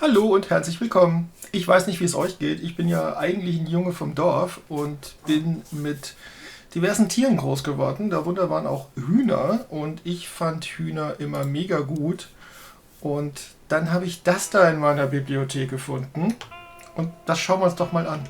Hallo und herzlich willkommen. Ich weiß nicht, wie es euch geht. Ich bin ja eigentlich ein Junge vom Dorf und bin mit diversen Tieren groß geworden. Darunter waren auch Hühner und ich fand Hühner immer mega gut. Und dann habe ich das da in meiner Bibliothek gefunden und das schauen wir uns doch mal an.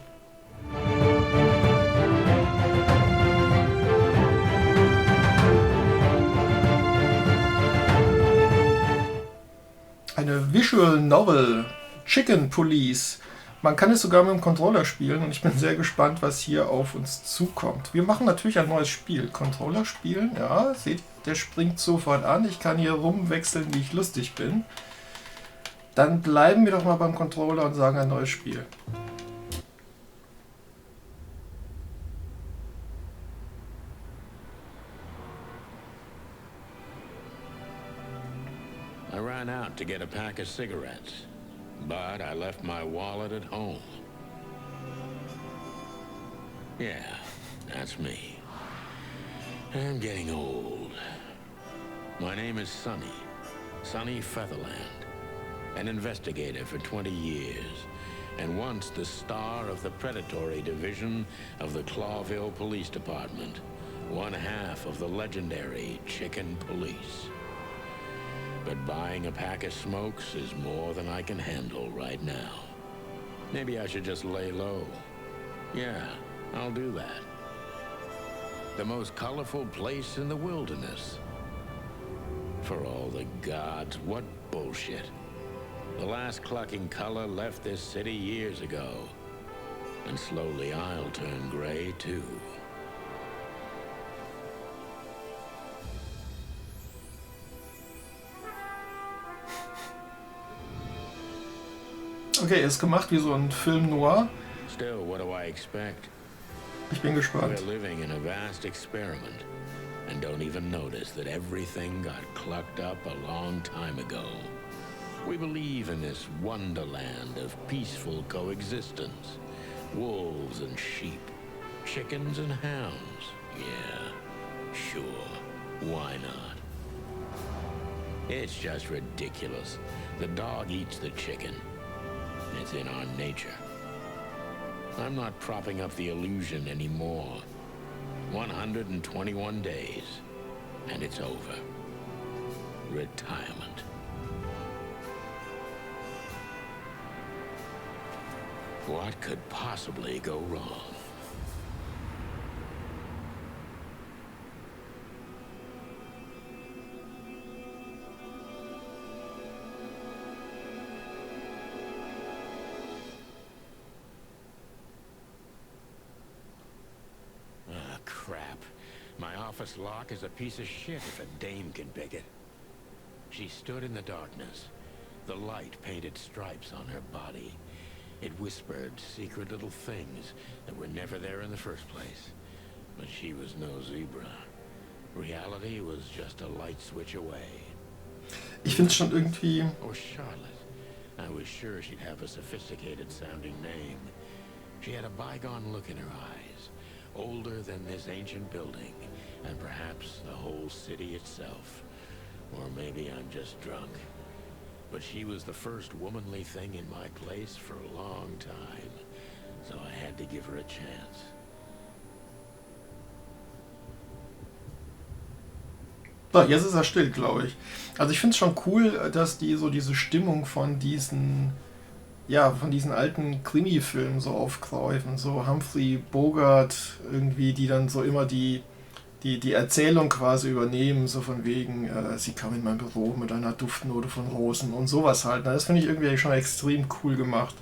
Eine Visual Novel, Chicken Police. Man kann es sogar mit dem Controller spielen und ich bin sehr gespannt, was hier auf uns zukommt. Wir machen natürlich ein neues Spiel. Controller spielen, ja, seht, der springt sofort an. Ich kann hier rumwechseln, wie ich lustig bin. Dann bleiben wir doch mal beim Controller und sagen ein neues Spiel. I ran out to get a pack of cigarettes, but I left my wallet at home. Yeah, that's me. I'm getting old. My name is Sonny Featherland, an investigator for 20 years, and once the star of the predatory division of the Clawville Police Department, one half of the legendary Chicken Police. But buying a pack of smokes is more than I can handle right now. Maybe I should just lay low. Yeah, I'll do that. The most colorful place in the wilderness. For all the gods, what bullshit. The last clucking color left this city years ago. And slowly I'll turn gray too. Okay, ist gemacht wie so ein Film Noir. Still, what do I expect? Ich bin gespannt. We're living in a vast experiment and don't even notice that everything got clucked up a long time ago. We believe in this wonderland of peaceful coexistence. Wolves and sheep, chickens and hounds. Yeah, sure, why not? It's just ridiculous. The dog eats the chicken. It's in our nature. I'm not propping up the illusion anymore. 121 days, and it's over. Retirement. What could possibly go wrong? Crap. My office lock is a piece of shit if a dame can pick it. She stood in the darkness. The light painted stripes on her body. It whispered secret little things that were never there in the first place. But she was no zebra. Reality was just a light switch away. Ich finde es schon irgendwie... Or Charlotte. I was sure she'd have a sophisticated sounding name. She had a bygone look in her eyes. Older than this ancient building, and perhaps the whole city itself. Or maybe I'm just drunk. But she was the first womanly thing in my place for a long time, so I had to give her a chance. So, jetzt ist er still, glaube ich. Also ich finde es schon cool, dass die so diese Stimmung von diesen alten Krimi-Filmen so aufgreifen, so Humphrey Bogart irgendwie, die dann so immer die Erzählung quasi übernehmen, so von wegen, sie kam in mein Büro mit einer Duftnote von Rosen und sowas halt. Das finde ich irgendwie schon extrem cool gemacht.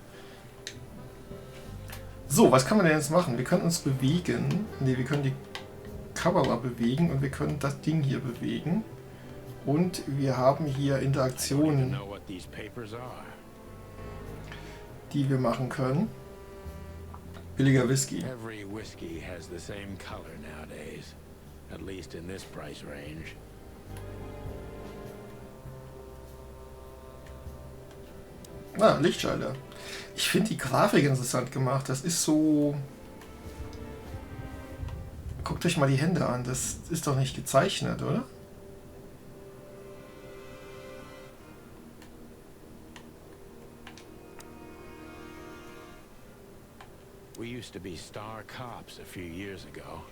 So, was kann man denn jetzt machen? Wir können uns bewegen. Ne, wir können die Kamera bewegen und wir können das Ding hier bewegen. Und wir haben hier Interaktionen, die wir machen können. Billiger Whisky. Every whiskey has the same color nowadays, at least in this price range. Lichtschalter. Ich finde die Grafik interessant gemacht. Das ist so... Guckt euch mal die Hände an. Das ist doch nicht gezeichnet, oder? We used to be star cops a few years ago.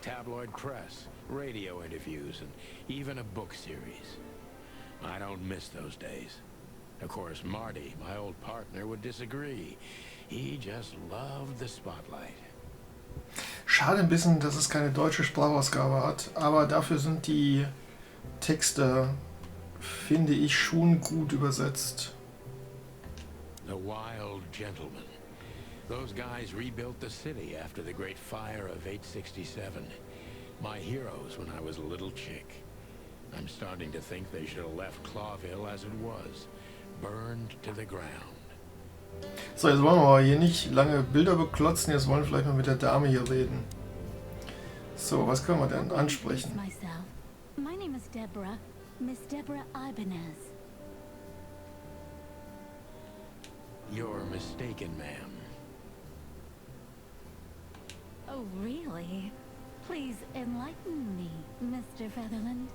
Tabloid press, radio interviews, and even a book series. I don't miss those days. Of course, Marty, my old partner, would disagree. He just loved the spotlight. Schade ein bisschen, dass es keine deutsche Sprachausgabe hat, aber dafür sind die Texte, finde ich, schon gut übersetzt. The Wild Gentleman. Those guys rebuilt the city after the Great Fire of 867. My heroes when I was a little chick. I'm starting to think they should have left Clawville as it was, burned to the ground. So, jetzt wollen wir aber hier nicht lange Bilder beklotzen, jetzt wollen wir vielleicht mal mit der Dame hier reden. So, was können wir denn ansprechen? My name is Deborah, Miss Deborah Ibanez. You're mistaken, ma'am. Oh, really? Please enlighten me, Mr. Featherland.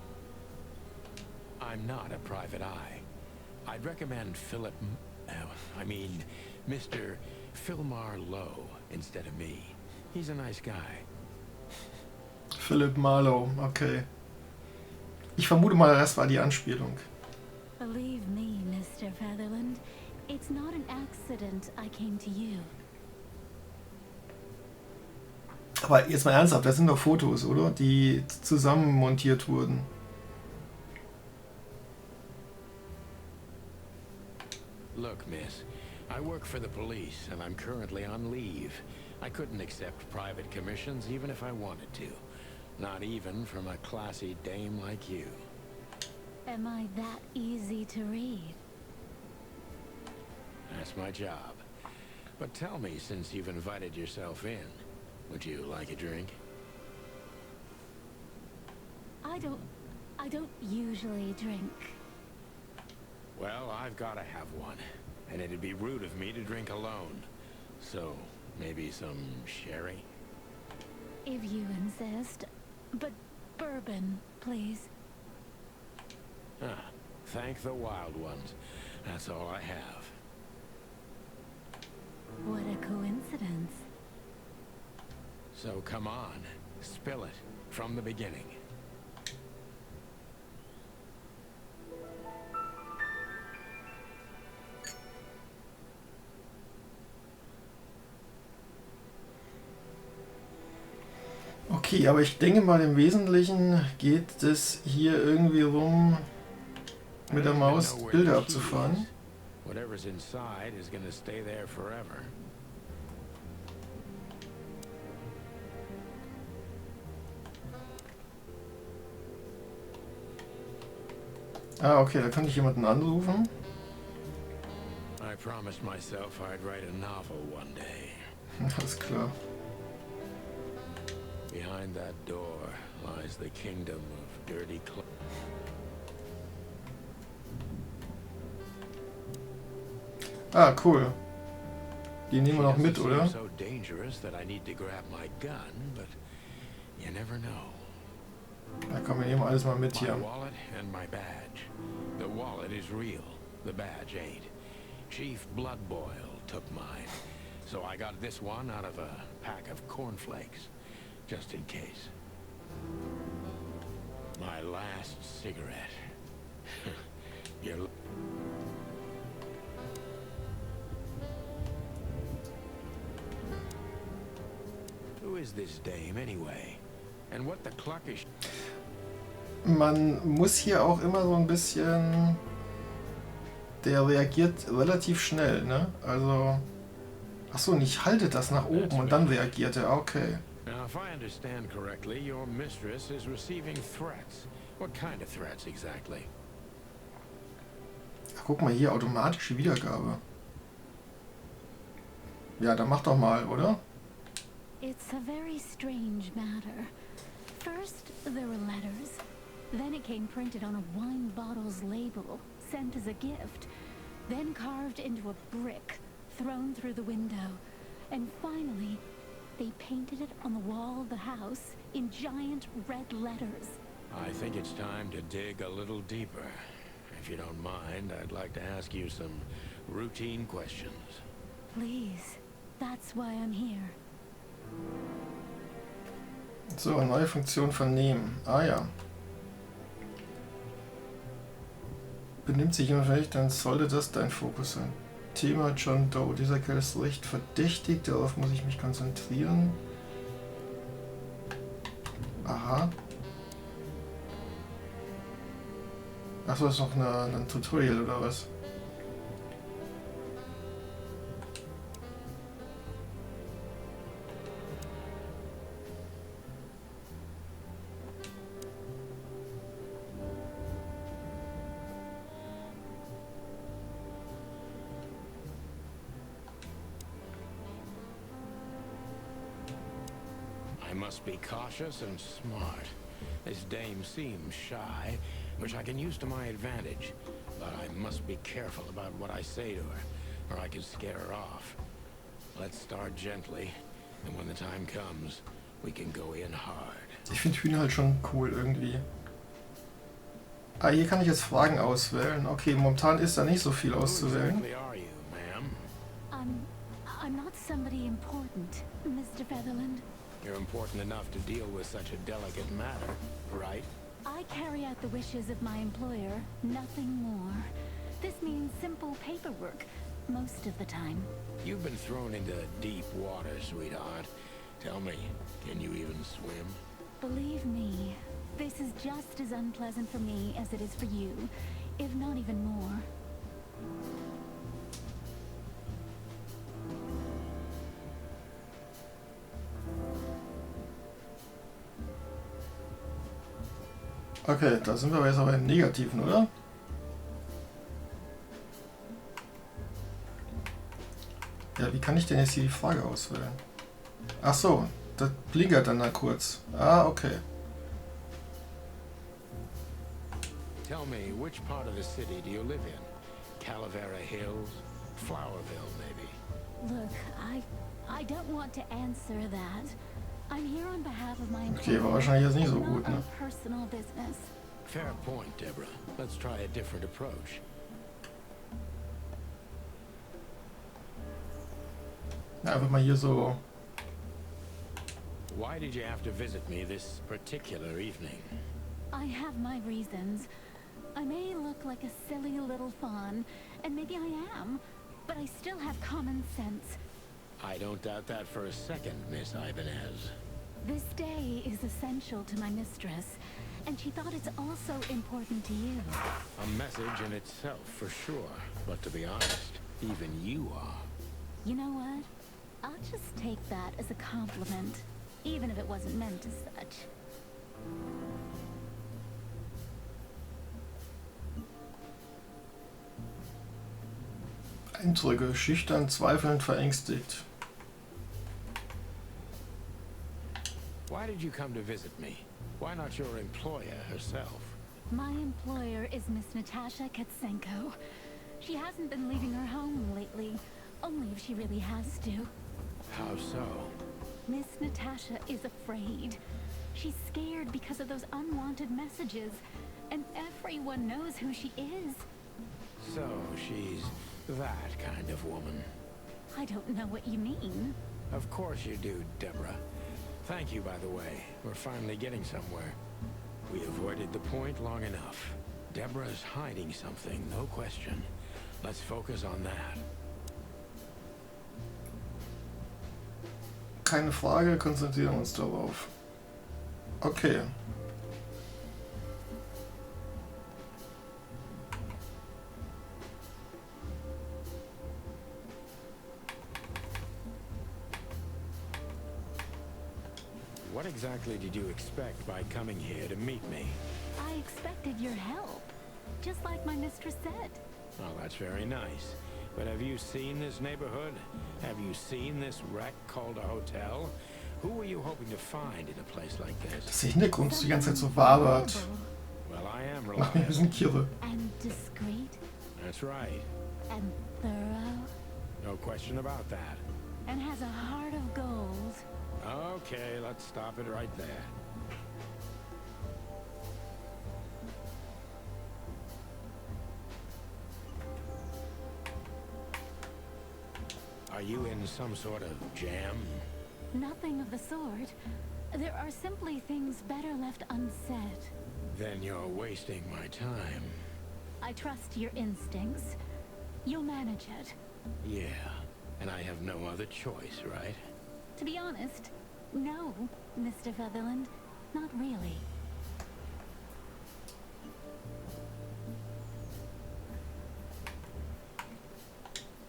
I'm not a private eye. I'd recommend Mr. Philmar Lowe instead of me. He's a nice guy. Philip Marlowe, okay. Ich vermute mal, das war die Anspielung. Believe me, Mr. Featherland, it's not an accident I came to you. Aber jetzt mal ernsthaft, das sind doch Fotos, oder? Die zusammen montiert wurden. Look, miss, I work for the police and I'm currently on leave. I couldn't accept private commissions even if I wanted to. Not even from a classy dame like you. Am I that easy to read? That's my job. But tell me, since you've invited yourself in, would you like a drink? I don't usually drink. Well, I've got to have one, and it'd be rude of me to drink alone. So, maybe some sherry? If you insist. But bourbon, please. Ah, thank the wild ones. That's all I have. What a coincidence. So come on, spill it from the beginning. Okay, aber ich denke mal, im Wesentlichen geht es hier irgendwie rum, mit der Maus Bilder abzufahren. Whatever's inside is gonna stay there forever. Ah, okay, da kann ich jemanden anrufen. I promised myself I'd write a novel one day. Alles klar. Behind that door lies the kingdom of dirty clothes. Ah, cool. Die nehmen wir noch mit, oder? So dangerous that I need to grab my gun, but you never know. Da kommen wir nehmen alles mal mit hier. My wallet and my badge. The wallet is real. The badge ain't. Chief Bloodboil took mine, so I got this one out of a pack of cornflakes, just in case. My last cigarette. You're... Who is this dame anyway? And what the cluck is... Man muss hier auch immer so ein bisschen... Der reagiert relativ schnell, ne? Also... Achso, und ich halte das nach oben und dann reagiert er, okay. Now, if I understand correctly, your mistress is receiving threats. What kind of threats exactly? Ach, guck mal hier, automatische Wiedergabe. Ja, dann mach doch mal, oder? It's a very strange matter. First, there were letters. Then it came printed on a wine bottle's label, sent as a gift. Then carved into a brick, thrown through the window. And finally, they painted it on the wall of the house in giant red letters. I think it's time to dig a little deeper. If you don't mind, I'd like to ask you some routine questions. Please. That's why I'm here. So, neue Funktion vernehmen. Ah ja. Benimmt sich jemand vielleicht, dann sollte das dein Fokus sein. Thema John Doe. Dieser Kerl ist recht verdächtig, darauf muss ich mich konzentrieren. Aha. Achso, ist noch ein Tutorial oder was? I must be cautious and smart. This dame seems shy, which I can use to my advantage. But I must be careful about what I say to her, or I could scare her off. Let's start gently, and when the time comes, we can go in hard. Ich finde Hühner halt schon cool irgendwie. Ah, hier kann ich jetzt Fragen auswählen. Okay, momentan ist da nicht so viel auszuwählen. Who exactly are you, ma'am? I'm not somebody important, Mr. Featherland. You're important enough to deal with such a delicate matter, right? I carry out the wishes of my employer, nothing more. This means simple paperwork, most of the time. You've been thrown into deep water, sweetheart. Tell me, can you even swim? Believe me, this is just as unpleasant for me as it is for you, if not even more. Okay, da sind wir jetzt aber im Negativen, oder? Ja, wie kann ich denn jetzt hier die Frage auswählen? Ach so, das blinkert dann da kurz. Ah, okay. Tell me, which part of the city do you live in? Calavera Hills? Flowerville, maybe? Look, I don't want to answer that. I'm here on behalf of my Okay, war wahrscheinlich jetzt nicht so not gut, ne? on personal business. Fair point, Deborah. Let's try a different approach. Ja, einfach mal hier so. Why did you have to visit me this particular evening? I have my reasons. I may look like a silly little fawn, and maybe I am, but I still have common sense. I don't doubt that for a second, Miss Ibanez. This day is essential to my mistress, and she thought it's also important to you. A message in itself, for sure. But to be honest, even you are. You know what? I'll just take that as a compliment, even if it wasn't meant as such. Eindrücke, schüchtern, zweifelnd, verängstigt. Why did you come to visit me? Why not your employer herself? My employer is Miss Natasha Katsenko. She hasn't been leaving her home lately, only if she really has to. How so? Miss Natasha is afraid. She's scared because of those unwanted messages, and everyone knows who she is. So she's that kind of woman. I don't know what you mean. Of course you do, Deborah. Thank you, by the way. We're finally getting somewhere. We avoided the point long enough. Deborah's hiding something, no question. Let's focus on that. Keine Frage, konzentrieren wir uns darauf. Okay. What exactly did you expect by coming here to meet me? I expected your help, just like my mistress said. Oh, that's very nice. But have you seen this neighborhood? Have you seen this wreck called a hotel? Who were you hoping to find in a place like this? Dass der Hintergrund die ganze Zeit so wabert. Well, I am Macht mich ein bisschen kirre. And discreet. That's right. And thorough. No question about that. And has a heart of gold. Okay, let's stop it right there. Are you in some sort of jam? Nothing of the sort. There are simply things better left unsaid. Then you're wasting my time. I trust your instincts. You'll manage it. Yeah, and I have no other choice, right? To be honest, no, Mr. Featherland. Not really.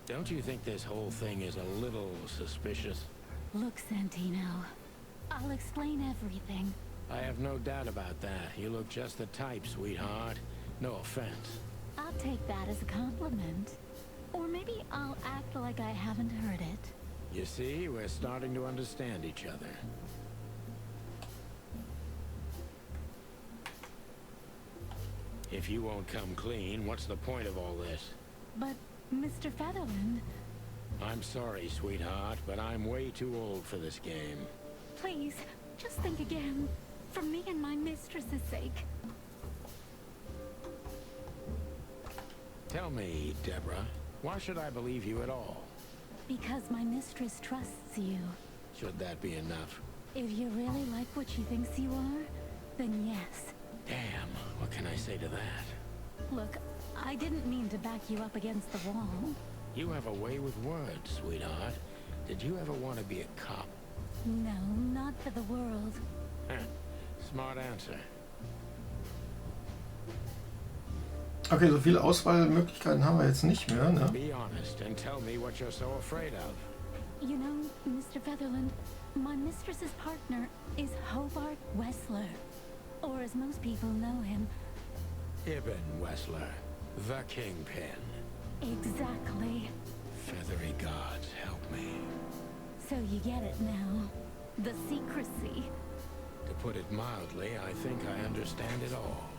Don't you think this whole thing is a little suspicious? Look, Santino. I'll explain everything. I have no doubt about that. You look just the type, sweetheart. No offense. I'll take that as a compliment. Or maybe I'll act like I haven't heard it. You see, we're starting to understand each other. If you won't come clean, what's the point of all this? But, Mr. Featherland... I'm sorry, sweetheart, but I'm way too old for this game. Please, just think again. For me and my mistress's sake. Tell me, Deborah, why should I believe you at all? Because my mistress trusts you. Should that be enough? If you really like what she thinks you are, then yes. Damn, what can I say to that? Look, I didn't mean to back you up against the wall. You have a way with words, sweetheart. Did you ever want to be a cop? No, not for the world. Smart answer. Okay, so viele Auswahlmöglichkeiten haben wir jetzt nicht mehr, ne? Be honest and tell me what you're so afraid of. You know, Mr. Featherland, my mistress's partner is Hobart Wessler. Or as most people know him... Ibn Wessler, the Kingpin. Exactly. Feathery gods, help me. So you get it now. The secrecy. To put it mildly, I think I understand it all.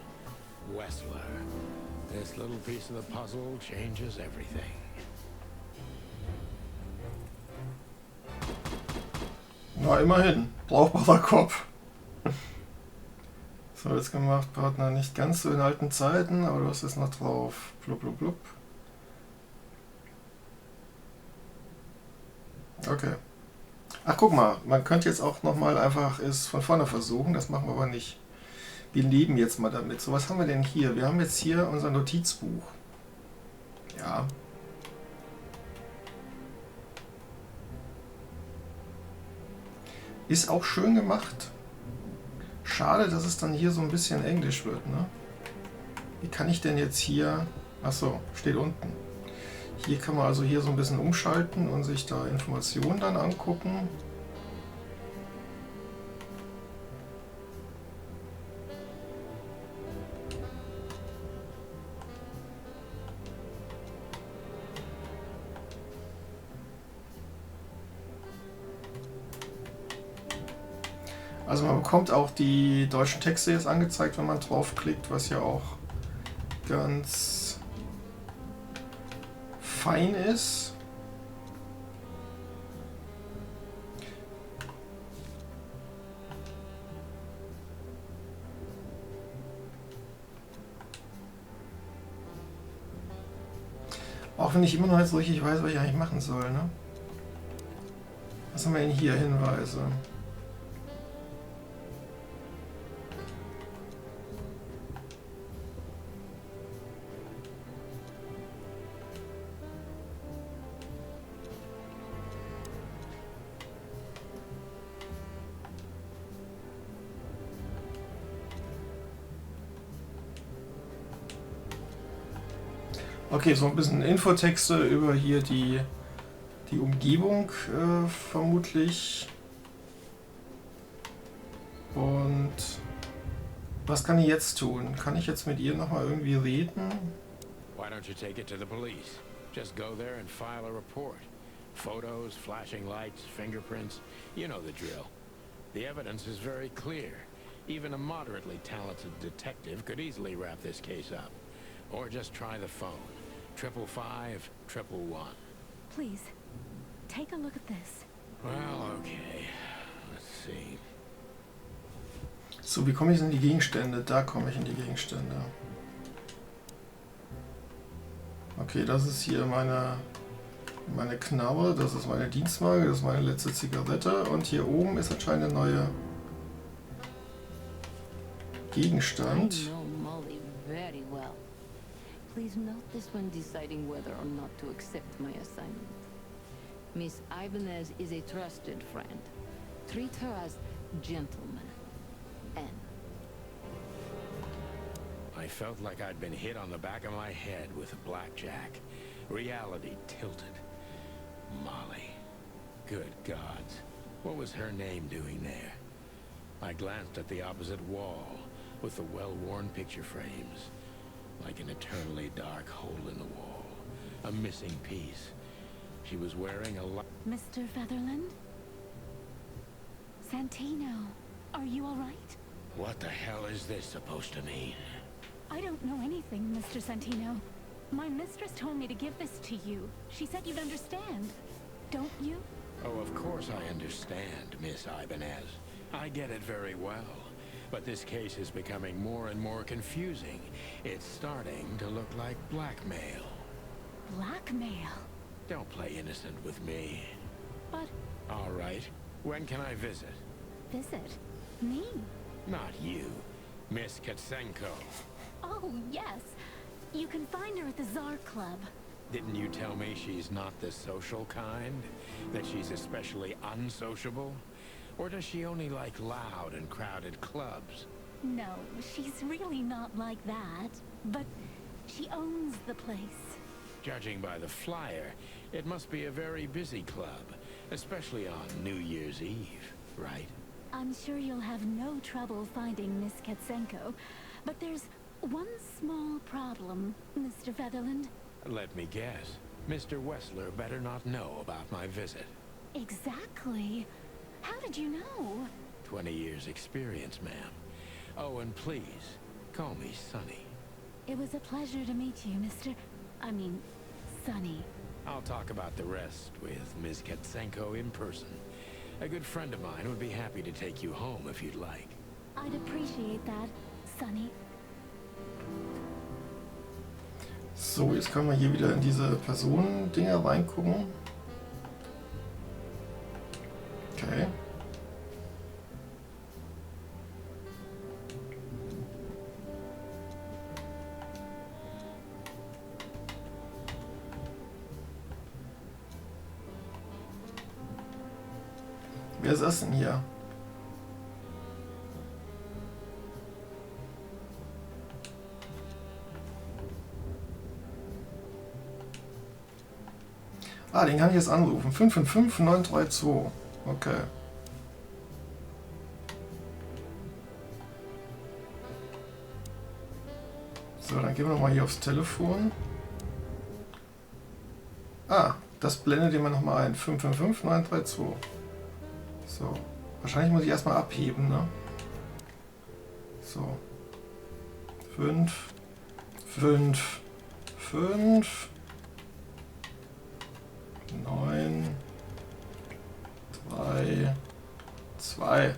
Wessler. This little piece of the puzzle changes everything. Na, immerhin. Brauchbarer Kopf. So, jetzt gemacht, Partner nicht ganz so in alten Zeiten, aber du hast es noch drauf. Blub, blub, blub. Okay. Ach, guck mal, man könnte jetzt auch nochmal einfach es von vorne versuchen, das machen wir aber nicht. Wir leben jetzt mal damit. So, was haben wir denn hier? Wir haben jetzt hier unser Notizbuch. Ja. Ist auch schön gemacht. Schade, dass es dann hier so ein bisschen Englisch wird, ne? Wie kann ich denn jetzt hier... Achso, steht unten. Hier kann man also hier so ein bisschen umschalten und sich da Informationen dann angucken. Also man bekommt auch die deutschen Texte jetzt angezeigt, wenn man draufklickt, was ja auch ganz fein ist. Auch wenn ich immer noch nicht so richtig weiß, was ich eigentlich machen soll, ne? Was haben wir denn hier? Hinweise. Okay, so ein bisschen Infotexte über hier die Umgebung vermutlich. Und was kann ich jetzt tun? Kann ich jetzt mit ihr nochmal irgendwie reden? Why don't you take it to the police? Just go there and file a report. Photos, flashing lights, fingerprints. You know the drill. The evidence is very clear. Even a moderately talented detective could easily wrap this case up. Or just try the phone. 555 111. Please, take a look at this. Well, okay. Let's see. So, wie komme ich in die Gegenstände? Da komme ich in die Gegenstände. Okay, das ist hier meine Meine Knarre, das ist meine Dienstmarke, das ist meine letzte Zigarette. Und hier oben ist anscheinend ein neuer Gegenstand. I know Molly very well. Please note this when deciding whether or not to accept my assignment. Miss Ibanez is a trusted friend. Treat her as gentleman. N. I felt like I'd been hit on the back of my head with a blackjack. Reality tilted. Molly. Good gods. What was her name doing there? I glanced at the opposite wall, with the well-worn picture frames. Like an eternally dark hole in the wall. A missing piece. She was wearing a Mr. Featherland? Santino, are you all right? What the hell is this supposed to mean? I don't know anything, Mr. Santino. My mistress told me to give this to you. She said you'd understand. Don't you? Oh, of course I understand, Miss Ibanez. I get it very well. But this case is becoming more and more confusing. It's starting to look like blackmail. Blackmail? Don't play innocent with me. But... All right. When can I visit? Visit? Me? Not you. Miss Katsenko. Oh, yes. You can find her at the Tsar Club. Didn't you tell me she's not the social kind? That she's especially unsociable? Or does she only like loud and crowded clubs? No, she's really not like that. But she owns the place. Judging by the flyer, it must be a very busy club. Especially on New Year's Eve, right? I'm sure you'll have no trouble finding Miss Katsenko. But there's one small problem, Mr. Featherland. Let me guess. Mr. Wessler better not know about my visit. Exactly. How did you know? 20 years experience, ma'am. Oh, and please, call me Sonny. It was a pleasure to meet you, Sonny. I'll talk about the rest with Ms. Katsenko in person. A good friend of mine would be happy to take you home if you'd like. I'd appreciate that, Sonny. So, jetzt können wir hier wieder in diese Personen-Dinger reingucken. Okay. Wer ist das denn hier? Ah, den kann ich jetzt anrufen. 555-932. Okay. So, dann gehen wir nochmal hier aufs Telefon. Ah, das blendet ihr mal nochmal ein. 555-932. So. Wahrscheinlich muss ich erstmal abheben, ne? So. 5, 5, 5, 9, 3, 2.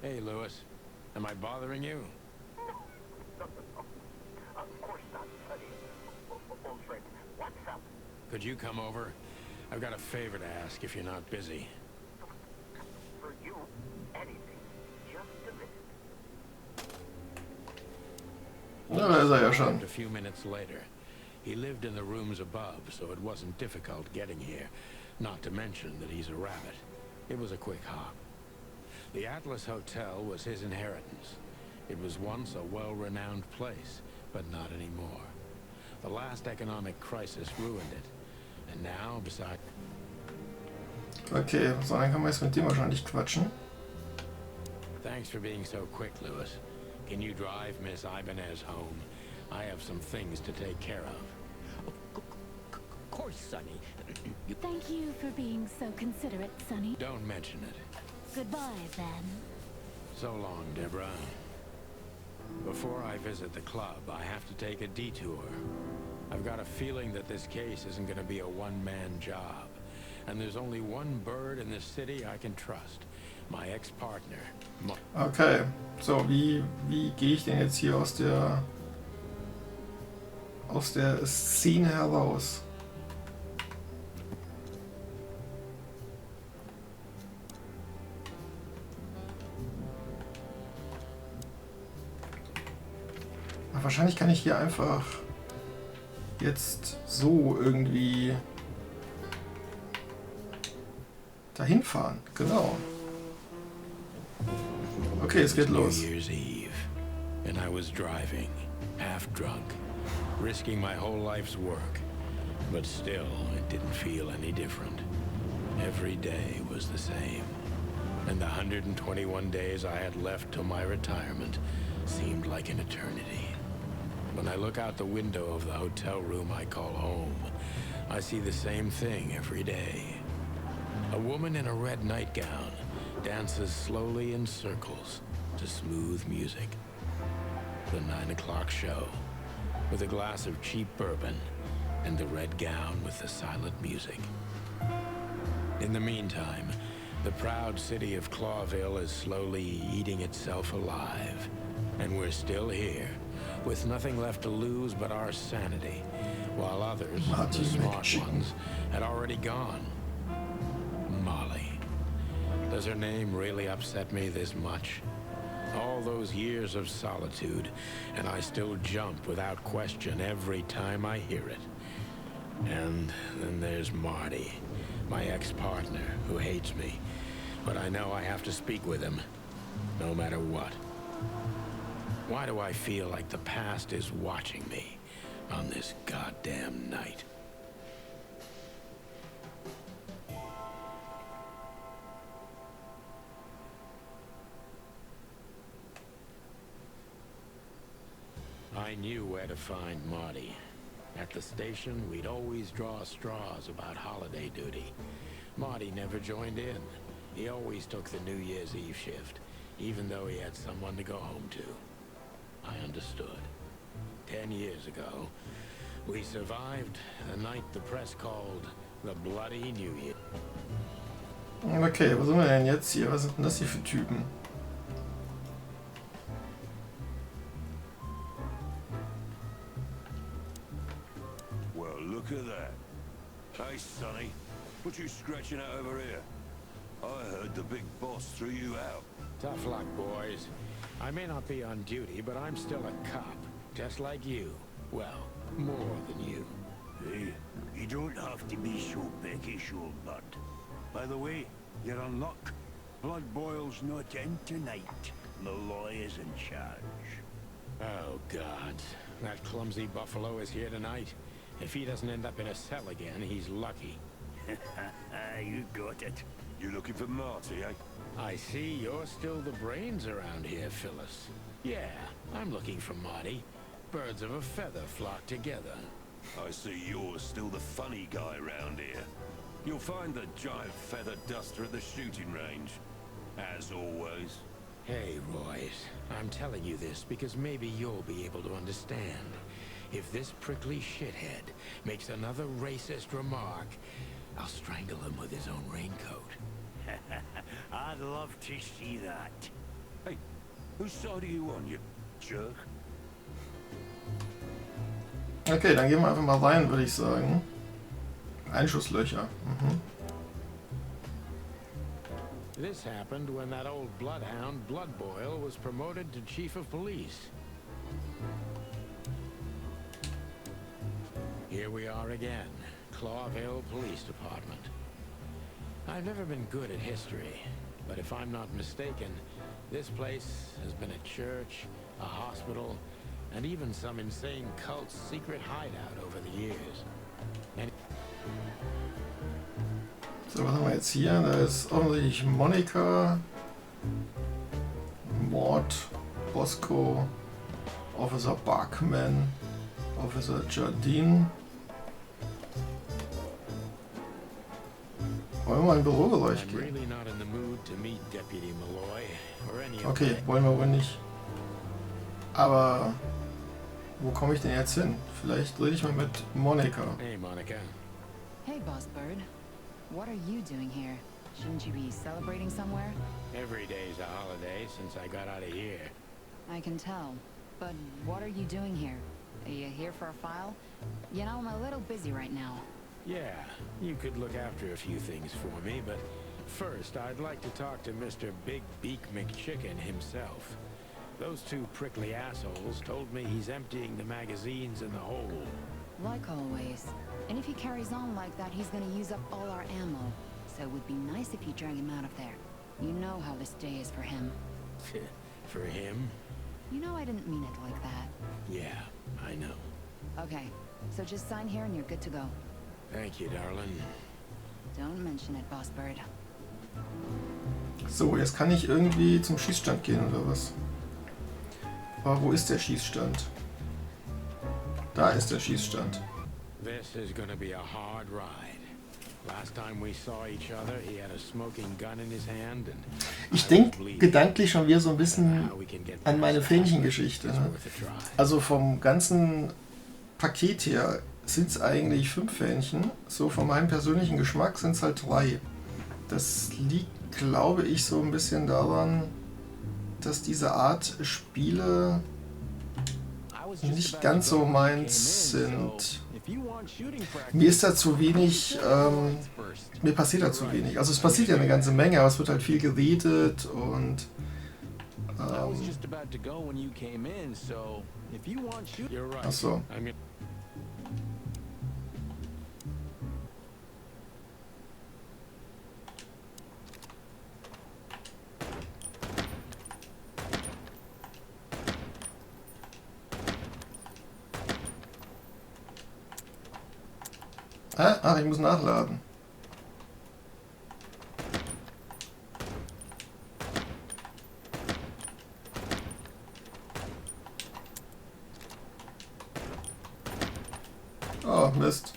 Hey, Lewis. Am I bothering you? No. Of course not, Sonny. Old friend, what's up? Could you come over? I've got a favor to ask if you're not busy. For you, anything. Just a minute. Ja, da ist er ja schon. A few minutes later. He lived in the rooms above, so it wasn't difficult getting here. Not to mention that he's a rabbit. It was a quick hop. The Atlas Hotel was his inheritance. It was once a well-renowned place, but not anymore. The last economic crisis ruined it. And now, besides... Okay, so dann kann man jetzt mit dem wahrscheinlich quatschen. Thanks for being so quick, Lewis. Can you drive Miss Ibanez home? I have some things to take care of. Of course, Sonny. Thank you for being so considerate, Sonny. Don't mention it. Goodbye, then. So long, Deborah. Before I visit the club, I have to take a detour. I've got a feeling that this case isn't going to be a one-man job. And there's only one bird in this city I can trust. My ex-partner. Okay, so wie gehe ich denn jetzt hier aus der Szene heraus? Ach, wahrscheinlich kann ich hier einfach jetzt so irgendwie dahin fahren. Genau. Okay, es geht los. New Year's Eve, and I was driving, half drunk, risking my whole life's work. But still, it didn't feel any different. Every day was the same. And the 121 days I had left till my retirement seemed like an eternity. When I look out the window of the hotel room I call home, I see the same thing every day. A woman in a red nightgown dances slowly in circles to smooth music. The 9 o'clock show, with a glass of cheap bourbon and the red gown with the silent music. In the meantime, the proud city of Clawville is slowly eating itself alive. And we're still here, with nothing left to lose but our sanity, while others, the smart ones, had already gone. Molly. Does her name really upset me this much? All those years of solitude, and I still jump without question every time I hear it. And then there's Marty, my ex-partner, who hates me. But I know I have to speak with him, no matter what. Why do I feel like the past is watching me on this goddamn night? I knew where to find Marty. At the station, we'd always draw straws about holiday duty. Marty never joined in. He always took the New Year's Eve shift, even though he had someone to go home to. I understood. 10 years ago, we survived the night the press called the Bloody New Year. Okay, wo sind wir denn jetzt hier? Was sind denn das hier für Typen? Well, look at that. Hey, Sonny, what you scratching out over here? I heard the big boss threw you out. Tough luck, boys. I may not be on duty, but I'm still a cop, just like you. Well, more than you. Hey, you don't have to be so peckish, old bud. By the way, you're on luck. Blood Boil's not in tonight. Malloy is in charge. Oh, God. That clumsy buffalo is here tonight. If he doesn't end up in a cell again, he's lucky. You got it. You looking for Marty, eh? I see you're still the brains around here, Phyllis. Yeah, I'm looking for Marty. Birds of a feather flock together. I see you're still the funny guy round here. You'll find the giant feather duster at the shooting range. As always. Hey, Royce. I'm telling you this because maybe you'll be able to understand. If this prickly shithead makes another racist remark, I'll strangle him with his own raincoat. I'd love to see that. Hey, whose side are you on, you jerk? Okay, dann gehen wir einfach mal rein, würde ich sagen. Einschusslöcher. This happened when that old bloodhound, Blood Boil, was promoted to chief of police. Here we are again, Clawville Police Department. I've never been good at history, but if I'm not mistaken, this place has been a church, a hospital, and even some insane cult's secret hideout over the years. And So, was haben wir jetzt hier? Da ist offensichtlich Monika, Mord, Bosco, Officer Bachman, Officer Jardine. Wollen wir mal ein Bürogeräusch I'm gehen? really not in the mood to meet Deputy Malloy or any of Okay, my... wollen wir wohl nicht. Aber wo komme ich denn jetzt hin? Vielleicht rede ich mal mit Monika. Hey, Monica. Hey, Boss Bird. What are you doing here? Shouldn't you be celebrating somewhere? Every day's a holiday since I got out of here. I can tell. But what are you doing here? Are you here for a file? You know, I'm a little busy right now. Yeah, you could look after a few things for me, but first I'd like to talk to Mr. Big Beak McChicken himself. Those two prickly assholes told me he's emptying the magazines in the hole. Like always. And if he carries on like that, he's gonna use up all our ammo. So it would be nice if you drag him out of there. You know how this day is for him. For him? You know I didn't mean it like that. Yeah, I know. Okay, so just sign here and you're good to go. Thank you, darling. Don't mention it, Boss Bird. So, jetzt kann ich irgendwie zum Schießstand gehen, oder was? Aber wo ist der Schießstand? Da ist der Schießstand. This is gonna be a hard ride. Last time we saw each other, he had a smoking gun in his hand and Ich denke gedanklich schon wieder so ein bisschen an meine Fähnchengeschichte. Ne? Also vom ganzen Paket her sind es eigentlich 5 Fähnchen. So von meinem persönlichen Geschmack sind es halt 3. Das liegt, glaube ich, so ein bisschen daran, dass diese Art Spiele nicht ganz so meins sind. Mir ist da zu wenig, mir passiert da zu wenig. Also es passiert ja eine ganze Menge, aber es wird halt viel geredet und achso. Ach, ich muss nachladen. Oh, Mist.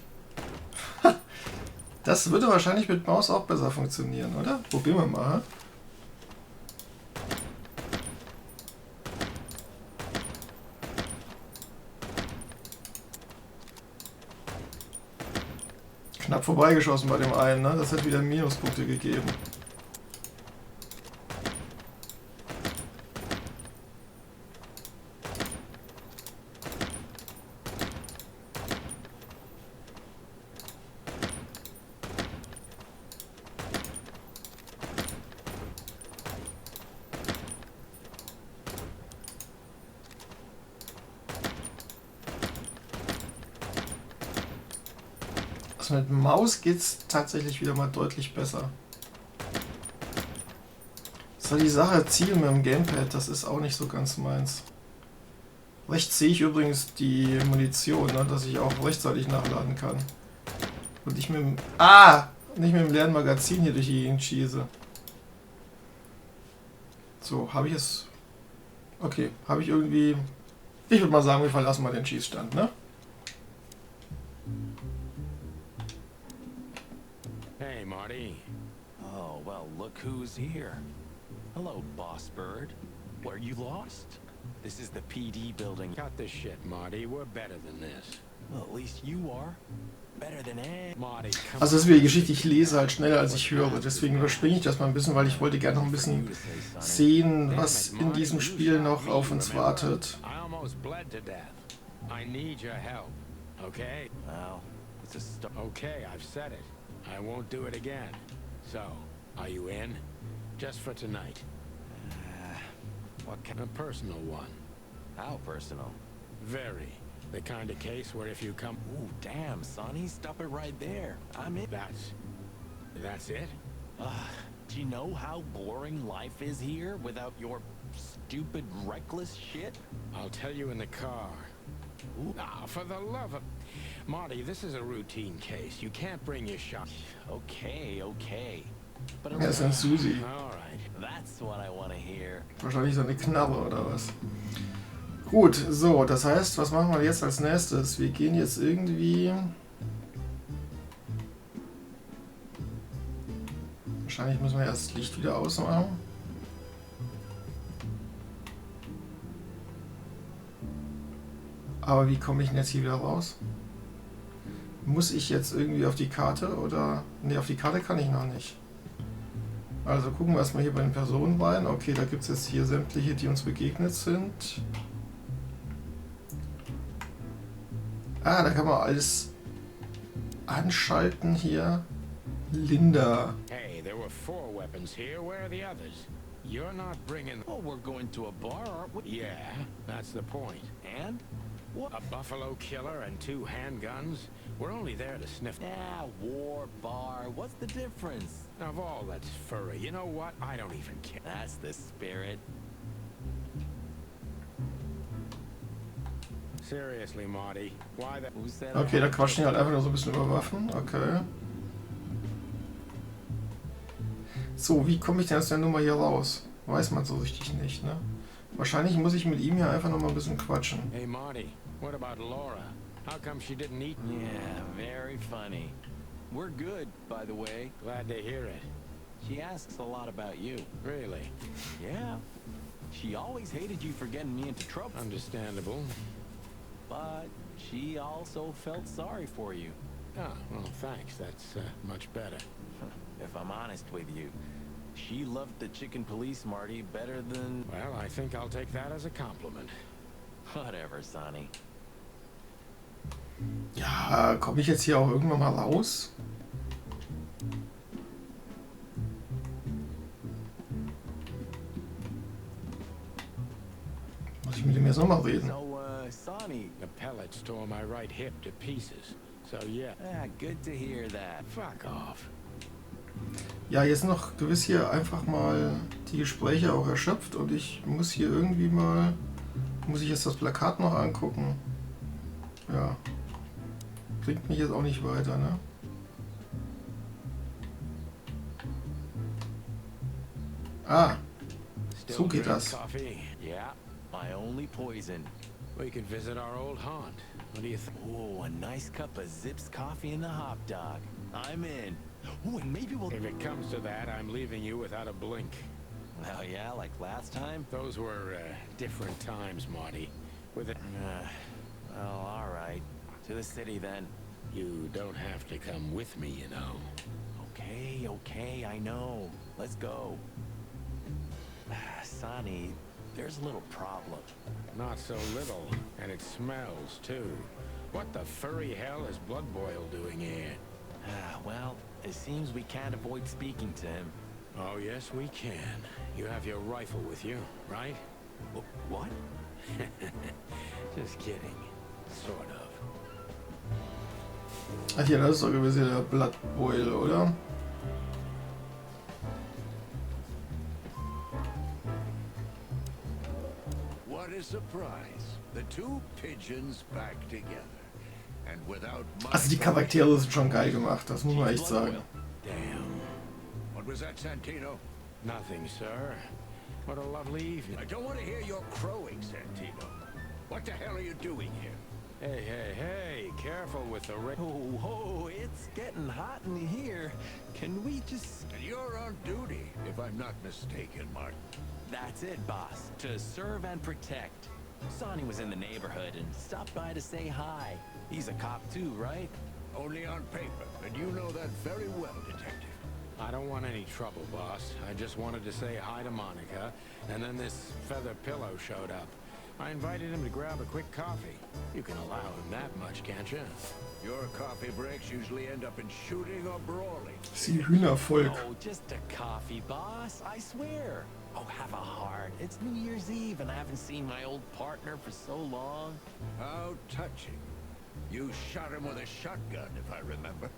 Das würde wahrscheinlich mit Maus auch besser funktionieren, oder? Probieren wir mal. Knapp vorbeigeschossen bei dem einen, ne? Das hätte wieder Minuspunkte gegeben. Also mit Maus geht's tatsächlich wieder mal deutlich besser. Das war die Sache, Ziel mit dem Gamepad, das ist auch nicht so ganz meins. Rechts sehe ich übrigens die Munition, ne, dass ich auch rechtzeitig nachladen kann. Und nicht mit dem, nicht mit dem leeren Magazin hier durch die Gegend schieße. So, habe ich es... Okay, habe ich irgendwie... Ich würde mal sagen, wir verlassen mal den Schießstand, ne? Hey, Marty. Oh, well, look who's here. Hello, Boss Bird. Were you lost? This is the PD building. Cut the shit, Marty. We're better than this. Well, at least you are. Better than Marty, come Also das ist wieder die Geschichte, ich lese halt schneller als ich höre, deswegen überspringe ich das mal ein bisschen, weil ich wollte gerne noch ein bisschen sehen, was in diesem Spiel noch auf uns wartet. I almost bled to death. I need your help. Okay? Well, it's a start. Okay, I've said it. I won't do it again. So, are you in? Just for tonight. What kind? A personal one. How personal? Very. The kind of case where if you come... Ooh, damn, Sonny, stop it right there. I'm in. That's it? Do you know how boring life is here without your stupid, reckless shit? I'll tell you in the car. Ooh. Ah, for the love of... Marty, this is a routine case. You can't bring your shot. Okay, okay. But Er ist ein Susi. All right. that's what I want to hear. Wahrscheinlich so eine Knarre oder was. Gut, so, das heißt, was machen wir jetzt als nächstes? Wir gehen jetzt irgendwie... Wahrscheinlich müssen wir erst das Licht wieder ausmachen. Aber wie komme ich denn jetzt hier wieder raus? Muss ich jetzt irgendwie auf die Karte oder... Ne, auf die Karte kann ich noch nicht. Also gucken wir erstmal hier bei den Personen rein. Okay, da gibt es jetzt hier sämtliche, die uns begegnet sind. Ah, da kann man alles anschalten hier. Linda. Hey, there were 4 weapons here. Where are the others? You're not bringing... Oh, we're going to a bar, aren't we? Yeah, that's the point. And? What? A buffalo killer and 2 handguns? We're only there to sniff... Ah, war, bar, what's the difference? Of all that's furry, you know what? I don't even care. That's the spirit. Seriously, Marty, why the... Who said Okay, da quatschen die halt einfach nur so ein bisschen über Waffen. Okay. So, wie komme ich denn aus der Nummer hier raus? Weiß man so richtig nicht, ne? Wahrscheinlich muss ich mit ihm hier einfach noch mal ein bisschen quatschen. Hey, Marty, what about Laura? How come she didn't eat? Yeah, very funny. We're good, by the way. Glad to hear it. She asks a lot about you. Really? Yeah. She always hated you for getting me into trouble. Understandable. But she also felt sorry for you. Ah, well, thanks. That's much better. If I'm honest with you, she loved the chicken police, Marty, better than... Well, I think I'll take that as a compliment. Whatever, Sonny. Ja, komme ich jetzt hier auch irgendwann mal raus? Muss ich mit ihm jetzt nochmal reden? So, Sonny. The pellets tore my right hip to pieces. So, yeah. Ah, good to hear that. Fuck off. Ja, jetzt noch gewiss hier einfach mal die Gespräche auch erschöpft und ich muss hier irgendwie mal... Muss ich jetzt das Plakat noch angucken? Ja. Bringt mich jetzt auch nicht weiter, ne? Ah, so geht das. Coffee? Yeah, my only poison. We could visit our old haunt. What do you think? Oh, a nice cup of Zips coffee and a hot dog. I'm in. Oh, and maybe we'll... If it comes to that, I'm leaving you without a blink. Well, yeah, like last time? Those were different times, Marty. With it, Well, all right. To the city, then. you don't have to come with me, you know. Okay, okay, I know. Let's go. Sonny, there's a little problem. Not so little, and it smells too. What the furry hell is Blood Boil doing here? Well, it seems we can't avoid speaking to him. Oh, yes, we can. You have your rifle with you, right? What? Just kidding. Sort of. Ach ja, das ist doch gewesen der Blood Boil, oder? What a surprise. The 2 pigeons back together. And without my... Also die Charaktere sind schon geil gemacht, das muss man echt sagen. Damn. What was that, Santino? Nothing, sir. What a lovely evening. I don't want to hear your crowing, Santino. What the hell are you doing here? Hey, hey, hey, careful with the Oh, it's getting hot in here. Can we just... And you're on duty, if I'm not mistaken, Martin. That's it, boss. To serve and protect. Sonny was in the neighborhood and stopped by to say hi. He's a cop too, right? Only on paper, and you know that very well, Detective. I don't want any trouble, boss. I just wanted to say hi to Monica, and then this feather pillow showed up. I invited him to grab a quick coffee. You can allow him that much, can't you? Your coffee breaks usually end up in shooting or brawling. Sie Hühnervolk. Oh, just a coffee, boss. I swear. Oh, have a heart. It's New Year's Eve, and I haven't seen my old partner for so long. How touching. You shot him with a shotgun, if I remember.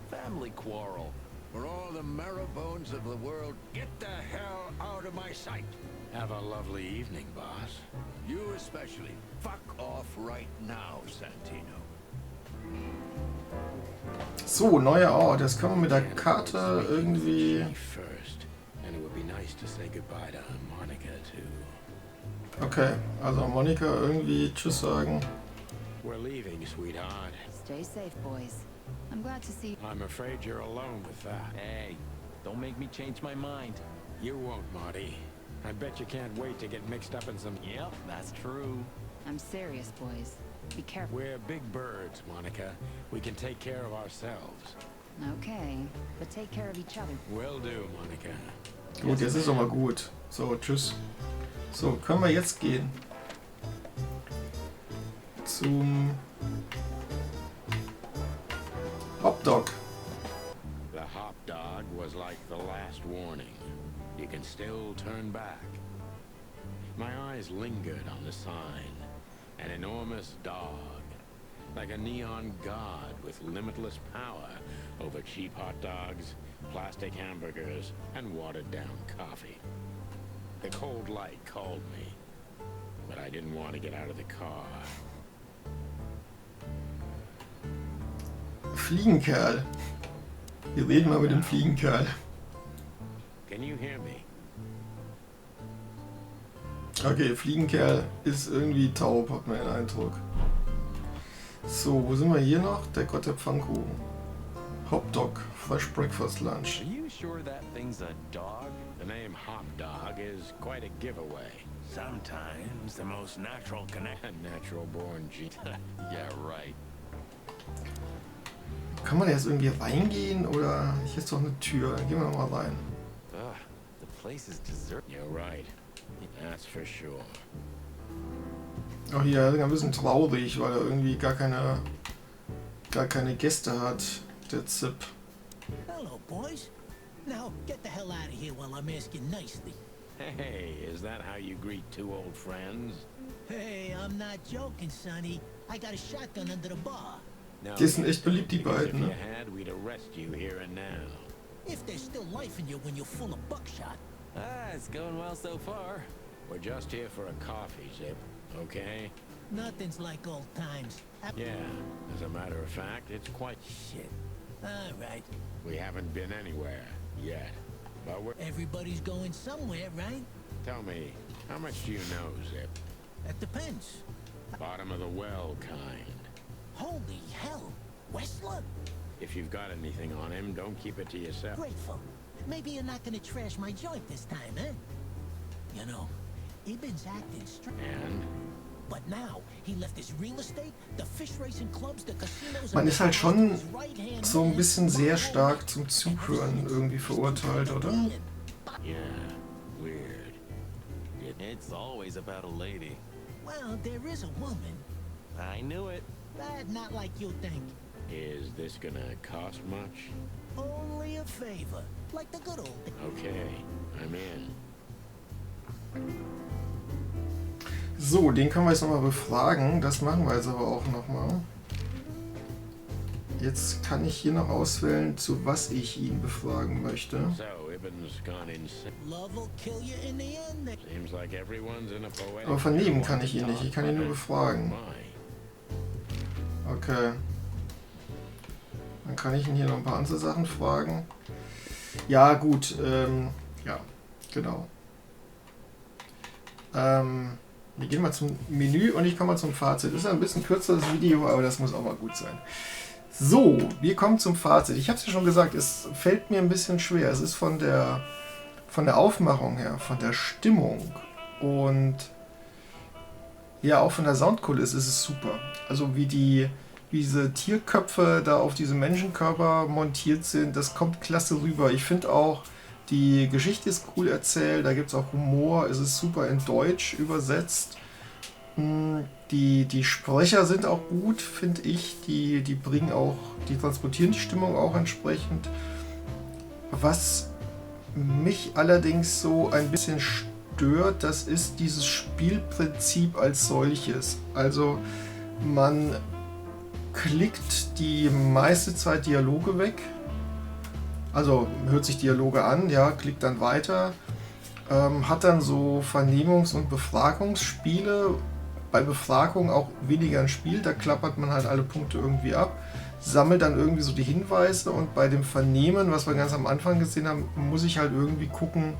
Family quarrel. For all the marrow bones of the world, get the hell out of my sight. Have a lovely evening, boss. You especially. Fuck off right now, Santino. So, neuer Ort. Jetzt können wir mit der Karte irgendwie... First, and it would be nice to say goodbye to Monica too. Okay, also Monika irgendwie Tschüss sagen. We're leaving, sweetheart. Stay safe, boys. I'm glad to see... I'm afraid you're alone with that. Hey, don't make me change my mind. You won't, Marty. I bet you can't wait to get mixed up in some... Yep, that's true. I'm serious, boys. Be careful. We're big birds, Monica. We can take care of ourselves. Okay, but take care of each other. Will do, Monica. Gut, jetzt ist aber gut. So, tschüss. So, können wir jetzt gehen? Zum Hotdog. The hop dog was like the last warning. You can still turn back. My eyes lingered on the sign. An enormous dog, like a neon god with limitless power over cheap hot dogs, plastic hamburgers, and watered-down coffee. The cold light called me, but I didn't want to get out of the car. Fliegenkerl. Wir reden mal mit dem Fliegenkerl. Can you hear me? Okay, Fliegenkerl ist irgendwie taub, hat man den Eindruck. So, wo sind wir hier noch? Der Gott der Pfannkuchen. Hotdog, Fresh Breakfast Lunch. Are you sure that thing's a dog? The name Hop Dog is quite a giveaway. Sometimes the most natural A natural-born gene. Yeah, right. Kann man da jetzt irgendwie reingehen oder hier ist doch eine Tür? Dann gehen wir noch mal rein. Ugh, the place is deserted. You're right. That's for sure. Oh, hier ist ein bisschen traurig, weil er irgendwie gar keine Gäste hat, der Zip. Hello, boys. Now, get the hell out of here while I'm asking nicely. Hey, is that how you greet two old friends? Hey, I'm not joking, Sonny. I got a shotgun under the bar. No, Die sind echt beliebt, die because beiden, if ne? you had, we'd arrest you here and now. If there's still life in you when you're full of buckshot. Ah, it's going well so far. We're just here for a coffee, Zip, okay? Nothing's like old times. Yeah, as a matter of fact, it's quite Shit. All right. We haven't been anywhere yet. But we're... Everybody's going somewhere, right? Tell me, how much do you know, Zip? That depends. Bottom of the well kind. Holy hell. Westler? If you've got anything on him, don't keep it to yourself. Grateful. Maybe you're not gonna trash my joint this time, eh? You know, Ibn's acting straight. And? But now, he left his real estate, the fish racing clubs, the casinos... Man ist halt schon so ein bisschen sehr stark zum Zuhören irgendwie verurteilt, oder? Yeah, weird. It's always about a lady. Well, there is a woman. I knew it. But not like you think. Is this gonna cost much? Only a favor. Like the good old days. Okay, I'm in. So, den können wir jetzt nochmal befragen. Das machen wir jetzt aber auch nochmal. Jetzt kann ich hier noch auswählen, zu was ich ihn befragen möchte. So, Ibn's gone insane. Love will kill you in the end. Seems like everyone's in a poetic... Aber vernehmen kann ich ihn nicht. Ich kann ihn nur befragen. Okay. Dann kann ich ihn hier noch ein paar andere Sachen fragen. Ja, gut. Ja, genau. Wir gehen mal zum Menü und ich komme mal zum Fazit. Das ist ein bisschen kürzeres Video, aber das muss auch mal gut sein. So, wir kommen zum Fazit. Ich habe es ja schon gesagt, es fällt mir ein bisschen schwer. Es ist von der Aufmachung her, von der Stimmung und ja, auch von der Soundkulisse ist es super. Also wie diese Tierköpfe da auf diesem Menschenkörper montiert sind, das kommt klasse rüber. Ich finde auch, die Geschichte ist cool erzählt, da gibt es auch Humor, es ist super in Deutsch übersetzt. Die Sprecher sind auch gut, finde ich. Die transportieren die Stimmung auch entsprechend. Was mich allerdings so ein bisschen stört, das ist dieses Spielprinzip als solches. Also man klickt die meiste Zeit Dialoge weg. Also hört sich Dialoge an, ja, klickt dann weiter. Hat dann so Vernehmungs- und Befragungsspiele. Bei Befragung auch weniger ein Spiel, da klappert man halt alle Punkte irgendwie ab, sammelt dann irgendwie so die Hinweise und bei dem Vernehmen, was wir ganz am Anfang gesehen haben, muss ich halt irgendwie gucken,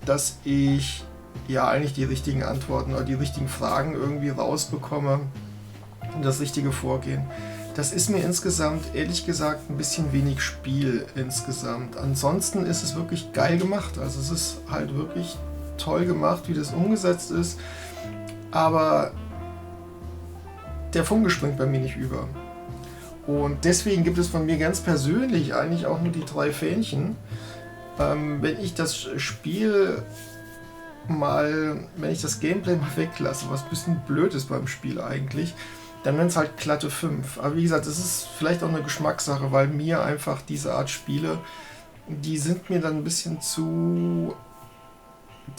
dass ich ja eigentlich die richtigen Antworten oder die richtigen Fragen irgendwie rausbekomme und das richtige Vorgehen. Das ist mir insgesamt, ehrlich gesagt, ein bisschen wenig Spiel insgesamt. Ansonsten ist es wirklich geil gemacht, also es ist halt wirklich toll gemacht, wie das umgesetzt ist, aber der Funke springt bei mir nicht über. Und deswegen gibt es von mir ganz persönlich eigentlich auch nur die 3 Fähnchen. Wenn ich das Spiel wenn ich das Gameplay mal weglasse, was ein bisschen blöd ist beim Spiel eigentlich, dann wären es halt glatte 5. Aber wie gesagt, das ist vielleicht auch eine Geschmackssache, weil mir einfach diese Art Spiele, die sind mir dann ein bisschen zu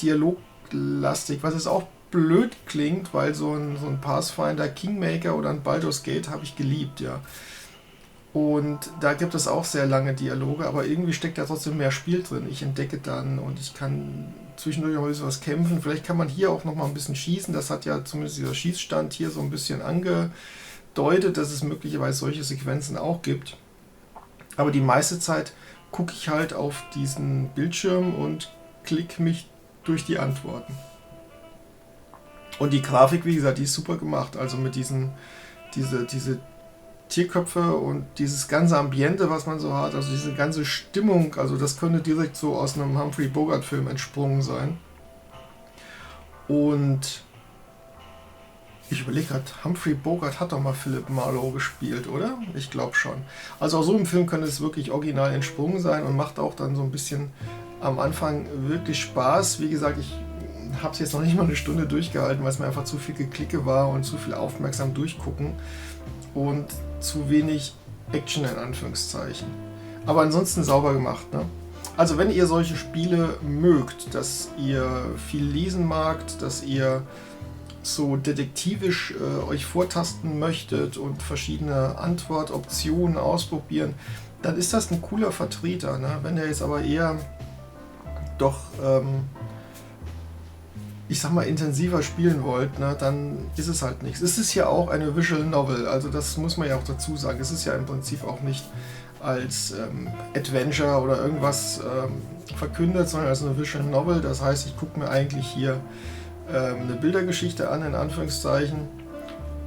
dialoglastig, was es auch blöd klingt, weil so ein Pathfinder Kingmaker oder ein Baldur's Gate habe ich geliebt, ja. Und da gibt es auch sehr lange Dialoge, aber irgendwie steckt da trotzdem mehr Spiel drin. Ich entdecke dann und ich kann zwischendurch auch ein bisschen was kämpfen. Vielleicht kann man hier auch noch mal ein bisschen schießen. Das hat ja zumindest dieser Schießstand hier so ein bisschen angedeutet, dass es möglicherweise solche Sequenzen auch gibt. Aber die meiste Zeit gucke ich halt auf diesen Bildschirm und klicke mich durch die Antworten. Und die Grafik, wie gesagt, die ist super gemacht. Also mit diese Tierköpfe und dieses ganze Ambiente, was man so hat, also diese ganze Stimmung, also das könnte direkt so aus einem Humphrey Bogart Film entsprungen sein. Und ich überlege gerade, Humphrey Bogart hat doch mal Philip Marlowe gespielt, oder? Ich glaube schon. Also aus so einem Film könnte es wirklich original entsprungen sein und macht auch dann so ein bisschen am Anfang wirklich Spaß. Wie gesagt, ich habe es jetzt noch nicht mal eine Stunde durchgehalten, weil es mir einfach zu viel Geklicke war und zu viel aufmerksam durchgucken und zu wenig Action in Anführungszeichen. Aber ansonsten sauber gemacht, ne? Also wenn ihr solche Spiele mögt, dass ihr viel lesen magt, dass ihr so detektivisch euch vortasten möchtet und verschiedene Antwortoptionen ausprobieren, dann ist das ein cooler Vertreter, ne? Wenn ihr jetzt aber eher doch ich sag mal, intensiver spielen wollt, ne, dann ist es halt nichts. Es ist ja auch eine Visual Novel, also das muss man ja auch dazu sagen. Es ist ja im Prinzip auch nicht als Adventure oder irgendwas verkündet, sondern als eine Visual Novel. Das heißt, ich gucke mir eigentlich hier eine Bildergeschichte an, in Anführungszeichen,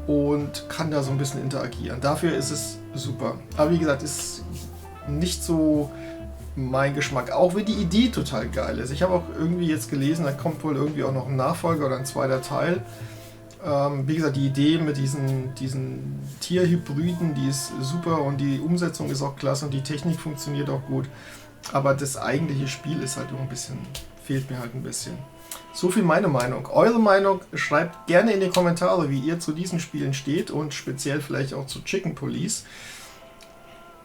und kann da so ein bisschen interagieren. Dafür ist es super. Aber wie gesagt, ist nicht so mein Geschmack, auch wenn die Idee total geil ist. Ich habe auch irgendwie jetzt gelesen, da kommt wohl irgendwie auch noch ein Nachfolger oder ein zweiter Teil. Wie gesagt, die Idee mit diesen Tierhybriden, die ist super und die Umsetzung ist auch klasse und die Technik funktioniert auch gut. Aber das eigentliche Spiel ist halt fehlt mir halt ein bisschen. So viel meine Meinung. Eure Meinung schreibt gerne in die Kommentare, wie ihr zu diesen Spielen steht und speziell vielleicht auch zu Chicken Police.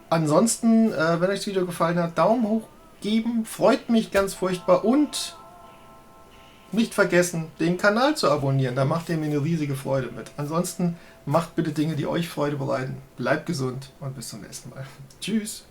Ansonsten, wenn euch das Video gefallen hat, Daumen hoch geben, freut mich ganz furchtbar und nicht vergessen, den Kanal zu abonnieren, da macht ihr mir eine riesige Freude mit. Ansonsten macht bitte Dinge, die euch Freude bereiten, bleibt gesund und bis zum nächsten Mal. Tschüss!